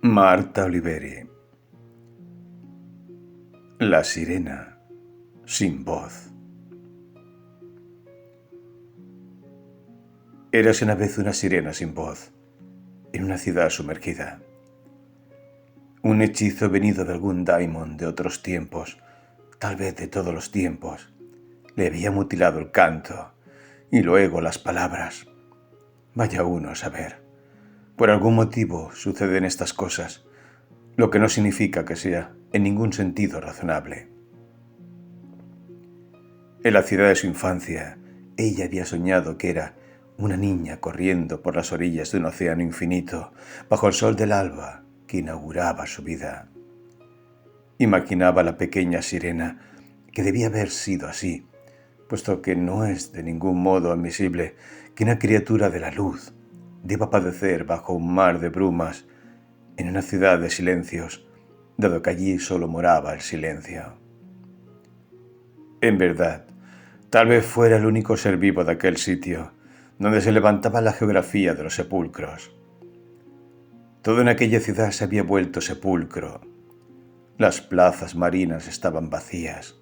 Marta Oliveri. La sirena sin voz. Érase una vez una sirena sin voz, en una ciudad sumergida. Un hechizo venido de algún daimon de otros tiempos, tal vez de todos los tiempos, le había mutilado el canto y luego las palabras. Vaya uno a saber. Por algún motivo suceden estas cosas, lo que no significa que sea en ningún sentido razonable. En la ciudad de su infancia, ella había soñado que era una niña corriendo por las orillas de un océano infinito, bajo el sol del alba que inauguraba su vida. Imaginaba la pequeña sirena, que debía haber sido así, puesto que no es de ningún modo admisible que una criatura de la luz deba padecer bajo un mar de brumas en una ciudad de silencios, dado que allí solo moraba el silencio. En verdad, tal vez fuera el único ser vivo de aquel sitio, donde se levantaba la geografía de los sepulcros. Todo en aquella ciudad se había vuelto sepulcro. Las plazas marinas estaban vacías.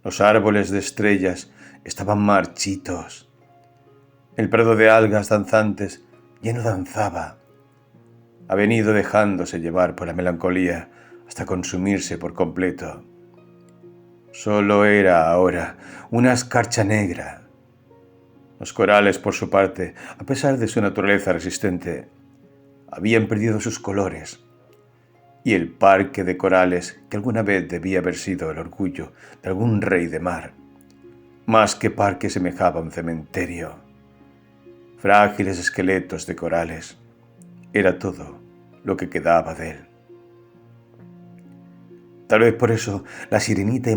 Los árboles de estrellas estaban marchitos. El prado de algas danzantes ya no danzaba. Ha venido dejándose llevar por la melancolía hasta consumirse por completo. Solo era ahora una escarcha negra. Los corales, por su parte, a pesar de su naturaleza resistente, habían perdido sus colores, y el parque de corales, que alguna vez debía haber sido el orgullo de algún rey de mar, más que parque semejaba a un cementerio. Frágiles esqueletos de corales, era todo lo que quedaba de él. Tal vez por eso la sirenita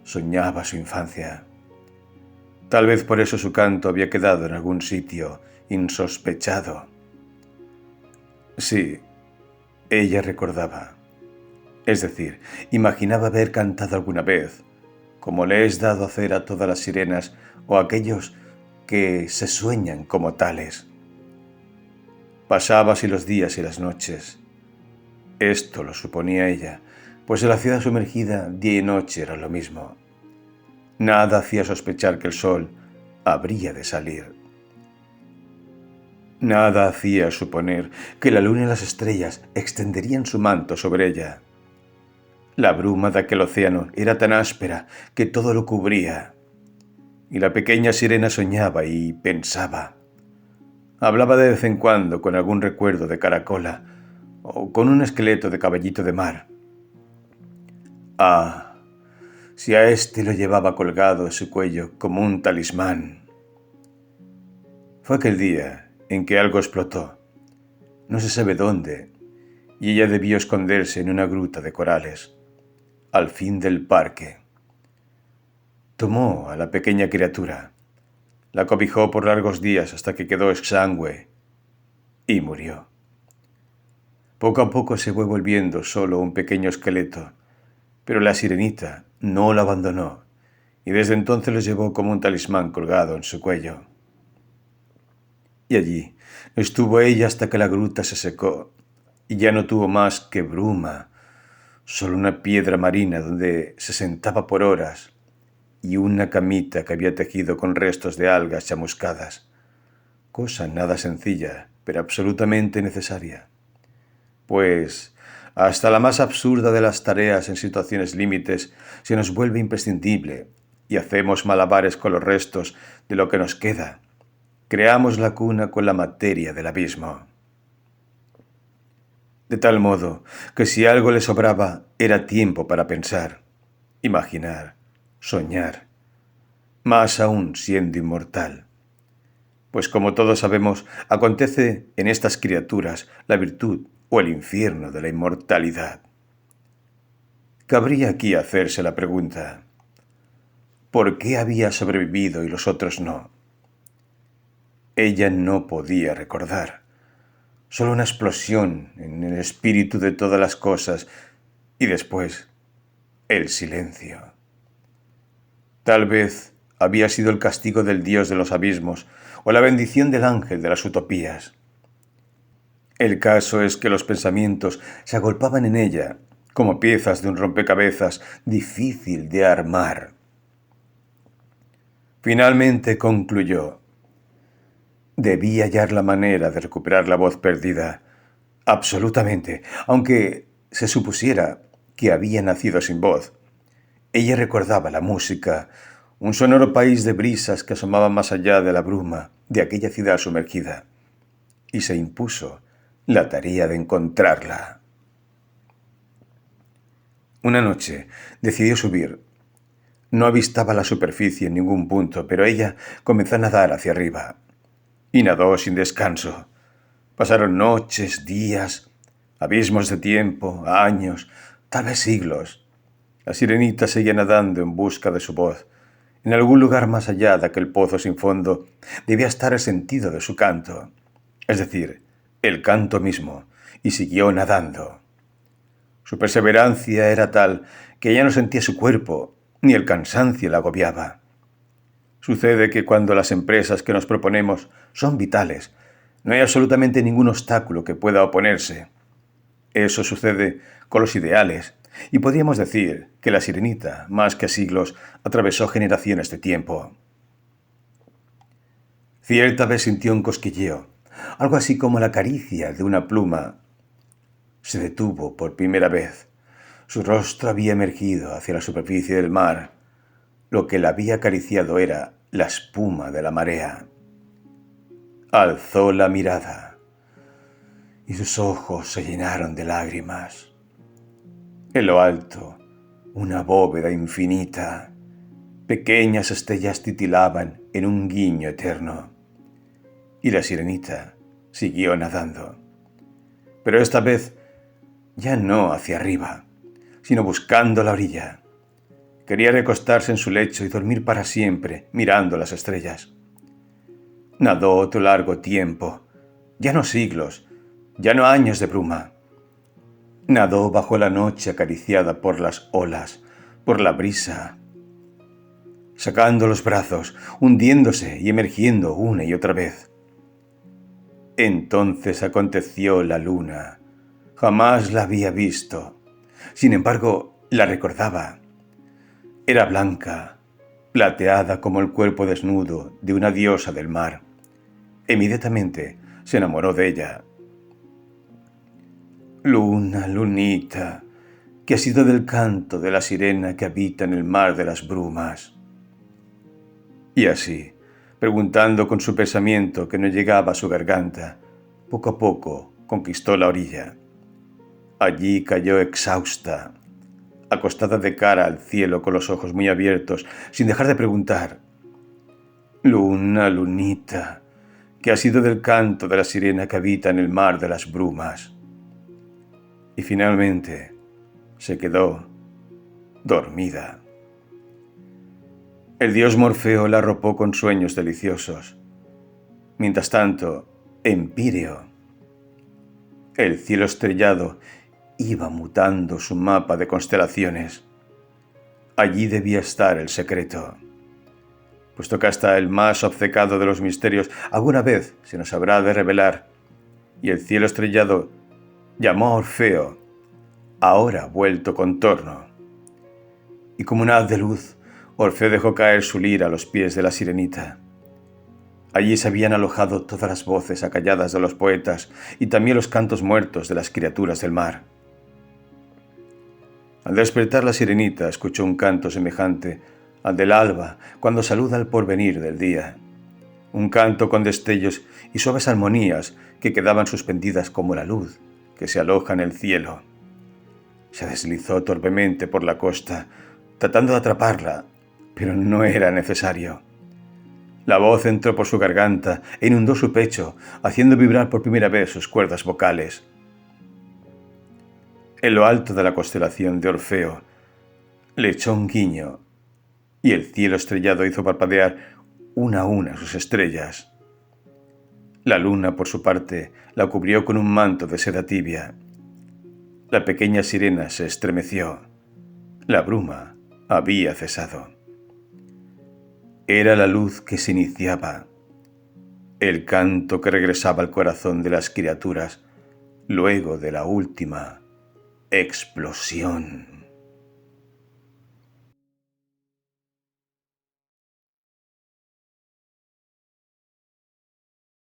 soñaba su infancia. Tal vez por eso su canto había quedado en algún sitio insospechado. Sí, ella recordaba. Es decir, imaginaba haber cantado alguna vez, como le es dado hacer a todas las sirenas o a aquellos que se sueñan como tales. Pasaba así los días y las noches. Esto lo suponía ella, pues en la ciudad sumergida día y noche era lo mismo. Nada hacía sospechar que el sol habría de salir. Nada hacía suponer que la luna y las estrellas extenderían su manto sobre ella. La bruma de aquel océano era tan áspera que todo lo cubría. Y la pequeña sirena soñaba y pensaba. Hablaba de vez en cuando con algún recuerdo de caracola o con un esqueleto de caballito de mar. Ah, si a éste lo llevaba colgado en su cuello como un talismán. Fue aquel día en que algo explotó, no se sabe dónde, y ella debió esconderse en una gruta de corales, al fin del parque. Tomó a la pequeña criatura, la cobijó por largos días hasta que quedó exangüe y murió. Poco a poco se fue volviendo solo un pequeño esqueleto, pero la sirenita no lo abandonó y desde entonces lo llevó como un talismán colgado en su cuello. Y allí estuvo ella hasta que la gruta se secó y ya no tuvo más que bruma, solo una piedra marina donde se sentaba por horas y una camita que había tejido con restos de algas chamuscadas, cosa nada sencilla, pero absolutamente necesaria. Pues hasta la más absurda de las tareas en situaciones límites se nos vuelve imprescindible y hacemos malabares con los restos de lo que nos queda. Creamos la cuna con la materia del abismo. De tal modo que si algo le sobraba era tiempo para pensar, imaginar, soñar, más aún siendo inmortal. Pues como todos sabemos, acontece en estas criaturas la virtud o el infierno de la inmortalidad. Cabría aquí hacerse la pregunta, ¿por qué había sobrevivido y los otros no? Ella no podía recordar. Solo una explosión en el espíritu de todas las cosas y después el silencio. Tal vez había sido el castigo del dios de los abismos o la bendición del ángel de las utopías. El caso es que los pensamientos se agolpaban en ella como piezas de un rompecabezas difícil de armar. Finalmente concluyó. Debí hallar la manera de recuperar la voz perdida. Absolutamente, aunque se supusiera que había nacido sin voz. Ella recordaba la música, un sonoro país de brisas que asomaba más allá de la bruma de aquella ciudad sumergida, y se impuso la tarea de encontrarla. Una noche decidió subir. No avistaba la superficie en ningún punto, pero ella comenzó a nadar hacia arriba. Y nadó sin descanso. Pasaron noches, días, abismos de tiempo, años, tal vez siglos. La sirenita seguía nadando en busca de su voz. En algún lugar más allá de aquel pozo sin fondo debía estar el sentido de su canto, es decir, el canto mismo, y siguió nadando. Su perseverancia era tal que ella no sentía su cuerpo, ni el cansancio la agobiaba. Sucede que cuando las empresas que nos proponemos son vitales, no hay absolutamente ningún obstáculo que pueda oponerse. Eso sucede con los ideales, y podríamos decir que la sirenita, más que siglos, atravesó generaciones de tiempo. Cierta vez sintió un cosquilleo, algo así como la caricia de una pluma. Se detuvo por primera vez. Su rostro había emergido hacia la superficie del mar. Lo que la había acariciado era la espuma de la marea. Alzó la mirada y sus ojos se llenaron de lágrimas. En lo alto, una bóveda infinita. Pequeñas estrellas titilaban en un guiño eterno. Y la sirenita siguió nadando. Pero esta vez ya no hacia arriba, sino buscando la orilla. Quería recostarse en su lecho y dormir para siempre, mirando las estrellas. Nadó otro largo tiempo, ya no siglos, ya no años de bruma. Nadó bajo la noche acariciada por las olas, por la brisa, sacando los brazos, hundiéndose y emergiendo una y otra vez. Entonces aconteció la luna. Jamás la había visto. Sin embargo, la recordaba. Era blanca, plateada como el cuerpo desnudo de una diosa del mar. Inmediatamente se enamoró de ella. Luna, lunita, ¿qué ha sido del canto de la sirena que habita en el mar de las brumas? Y así, preguntando con su pensamiento que no llegaba a su garganta, poco a poco conquistó la orilla. Allí cayó exhausta, acostada de cara al cielo con los ojos muy abiertos, sin dejar de preguntar. Luna, lunita, ¿qué ha sido del canto de la sirena que habita en el mar de las brumas? Y finalmente se quedó dormida. El dios Morfeo la arropó con sueños deliciosos. Mientras tanto, en Píreo, el cielo estrellado iba mutando su mapa de constelaciones. Allí debía estar el secreto, puesto que hasta el más obcecado de los misterios alguna vez se nos habrá de revelar, y el cielo estrellado llamó a Orfeo, ahora vuelto contorno. Y como un haz de luz, Orfeo dejó caer su lira a los pies de la sirenita. Allí se habían alojado todas las voces acalladas de los poetas y también los cantos muertos de las criaturas del mar. Al despertar la sirenita escuchó un canto semejante al del alba cuando saluda el porvenir del día. Un canto con destellos y suaves armonías que quedaban suspendidas como la luz que se aloja en el cielo. Se deslizó torpemente por la costa, tratando de atraparla, pero no era necesario. La voz entró por su garganta e inundó su pecho, haciendo vibrar por primera vez sus cuerdas vocales. En lo alto de la constelación de Orfeo, le echó un guiño, y el cielo estrellado hizo parpadear una a una sus estrellas. La luna, por su parte, la cubrió con un manto de seda tibia. La pequeña sirena se estremeció. La bruma había cesado. Era la luz que se iniciaba, el canto que regresaba al corazón de las criaturas luego de la última explosión.